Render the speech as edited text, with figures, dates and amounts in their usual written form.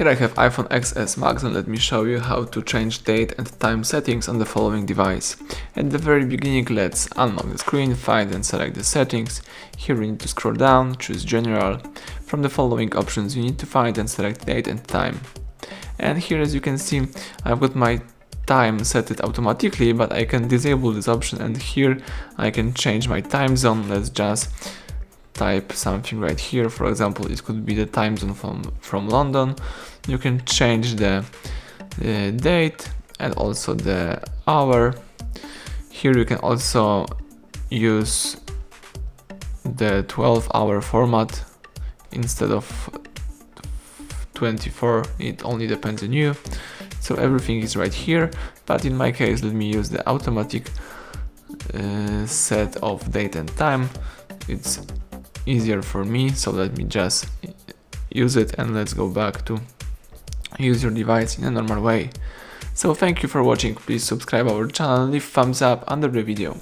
Here I have iPhone XS Max, and let me show you how to change date and time settings on the following device. At the very beginning, let's unlock the screen, find and select the settings. Here we need to scroll down, choose General. From the following options you need to find and select date and time. And here, as you can see, I've got my time set it automatically, but I can disable this option, and here I can change my time zone. Let's just type something right here. For example, it could be the time zone from London. You can change the date and also the hour. Here you can also use the 12-hour format instead of 24. It only depends on you. So everything is right here, but in my case, let me use the automatic set of date and time. It's easier for me, so let me just use it, and let's go back to use your device in a normal way. So thank you for watching. Please subscribe our channel, leave thumbs up under the video.